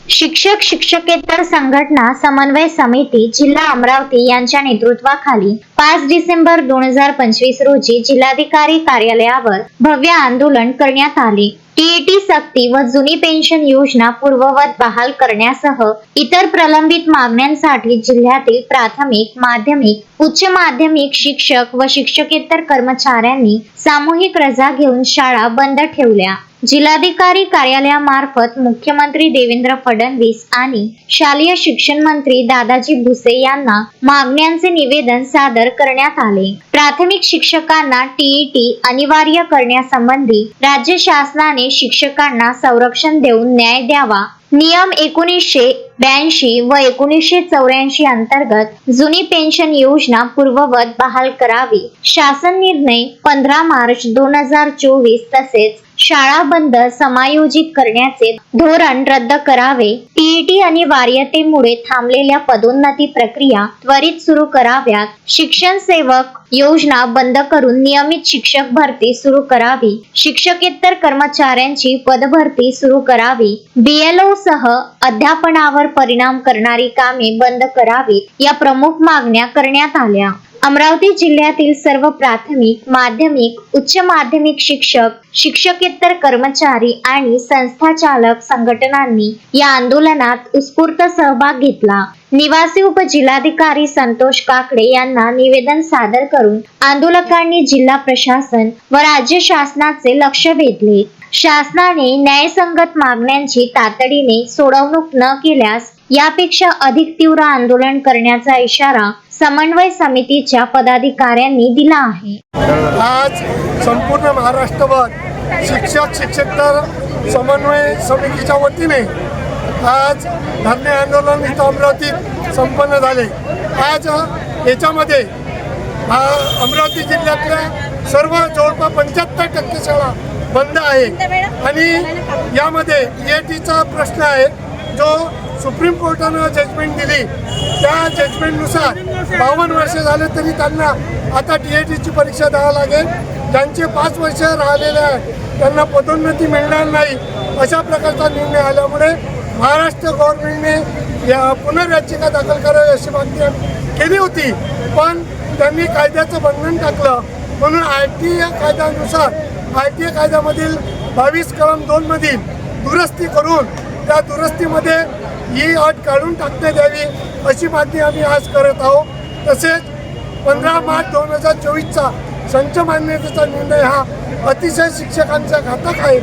शिक्षक शिक्षकेतर संघटना समन्वय समिती जिल्हा अमरावती यांच्या नेतृत्वाखाली 5 डिसेंबर 2025 रोजी जिल्हाधिकारी कार्यालयावर भव्य आंदोलन करण्यात आले। टीईटी सक्ती व जुनी पेन्शन योजना पूर्ववत बहाल करण्यासह इतर प्रलंबित मागण्यांसाठी जिल्ह्यातील प्राथमिक, माध्यमिक, उच्च माध्यमिक शिक्षक व शिक्षकेतर कर्मचाऱ्यांनी सामूहिक रजा घेऊन शाळा बंद ठेवल्या। जिल्हाधिकारी कार्यालयामार्फत मुख्यमंत्री देवेंद्र फडणवीस आणि शालेय शिक्षण मंत्री दादाजी भुसे यांना मागण्यांचे निवेदन सादर करण्यात आले। प्राथमिक शिक्षकांना टीईटी अनिवार्य करण्यासंबंधी राज्य शासनाने शिक्षकांना संरक्षण देऊन न्याय द्यावा। नियम 1982 व 1984 अंतर्गत जुनी पेन्शन योजना पूर्ववत बहाल करावी। शासन निर्णय 15 मार्च 2024 तसेच शाळा बंद समायोजित करण्याचे धोरण रद्द करावे। टीईटी अनिवार्यतेमुळे थांबलेल्या पदोन्नती प्रक्रिया त्वरित सुरू कराव्यात। शिक्षण सेवक योजना बंद करून नियमित शिक्षक भरती सुरू करावी। शिक्षकेतर कर्मचाऱ्यांची पदभरती सुरू करावी। बीएलओ सह अध्यापनावर परिणाम करणारी कामे बंद करावीत, या प्रमुख मागण्या करण्यात आल्या। अमरावती जिल्ह्यातील सर्व प्राथमिक, माध्यमिक, उच्च माध्यमिक शिक्षक, शिक्षकेतर कर्मचारी आणि संस्थाचालक संघटनांनी या आंदोलनात उत्स्फूर्त सहभाग घेतला। निवासी उपजिल्हाधिकारी संतोष काकडे यांना निवेदन सादर करून आंदोलकांनी जिल्हा प्रशासन व राज्य शासनाचे लक्ष वेधले। शासनाने न्यायसंगत मागण्यांची तातडीने सोडवणूक न केल्यास यापेक्षा अधिक तीव्र आंदोलन करण्याचा इशारा समन्वय समितीच्या पदाधिकाऱ्यांनी दिला आहे। आज संपूर्ण महाराष्ट्रभर शिक्षक शिक्षकेतर समन्वय समितीच्या वतीने आज धरणे आंदोलन इथं अमरावतीत संपन्न झाले। आज याच्यामध्ये अमरावती जिल्ह्यातल्या सर्व जवळपास 75% शाळा बंद आहे आणि यामध्ये टीईटीचा प्रश्न आहे जो सुप्रीम कोर्टानं जजमेंट दिली। त्या जजमेंटनुसार 52 वर्ष झाले तरी त्यांना आता टीईटीची परीक्षा द्यावी लागेल। ज्यांचे 5 वर्ष राहिलेले आहे त्यांना पदोन्नती मिळणार नाही, अशा प्रकारचा निर्णय आल्यामुळे महाराष्ट्र गव्हर्नमेंटने पुनर्याचिका दाखल करावी अशी मागणी केली होती, पण त्यांनी कायद्याचं बंधन टाकलं। म्हणून ITA कायद्यानुसार ITA कायद्यामधील 22 कलम 2 मधील दुरुस्ती करून त्या दुरुस्तीमध्ये ही अट काढून टाकण्यात यावी अशी मागणी आम्ही आज करत आहोत। तसेच 15 मार्च 2024चा संच मान्यतेचा निर्णय हा अतिशय शिक्षकांचा घातक आहे,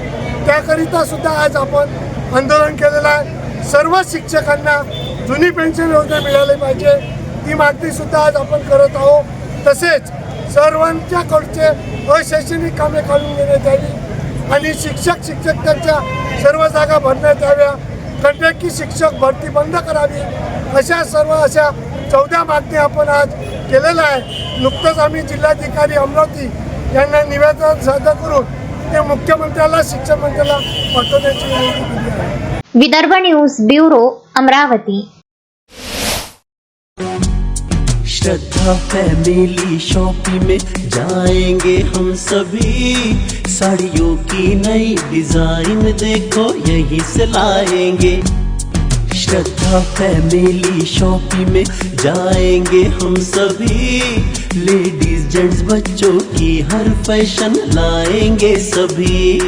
त्याकरिता सुद्धा आज आपण आंदोलन केलेलं आहे। सर्व शिक्षकांना जुनी पेन्शन योजना मिळाली पाहिजे, ती मागणी सुद्धा आज आपण करत आहोत। तसेच सर्वांच्याकडचे अशैक्षणिक कामे काढून घेण्यात यावी आणि शिक्षक शिक्षकेतरच्या सर्व जागा भरण्यात याव्या। कंत्राटी शिक्षक भरती बंद करावी, अशा 14 मागण्या आपण आज केलेल्या आहे। नुकतंच आम्ही जिल्हाधिकारी अमरावती यांना निवेदन सादर करून ते मुख्यमंत्र्याला शिक्षण मंत्र्याला पाठवण्याची विनंती केली आहे। Vidarbha news bureau Amravati. Shraddha family shopping में जाएंगे हम सभी, साड़ियों की नई डिजाइन देखो यहीं से लाएंगे। श्रद्धा फैमिली शॉपिंग में जाएंगे हम सभी, लेडीज जेंट्स बच्चों की हर फैशन लाएंगे सभी।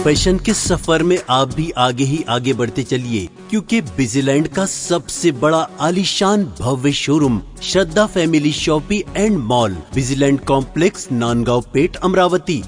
फैशन के सफर में आप भी आगे ही आगे बढ़ते चलिए, क्योंकि बिजीलैंड का सबसे बड़ा आलीशान भव्य showroom Shraddha family shopping and mall, Busyland complex, Nandgaon Peth, Amravati.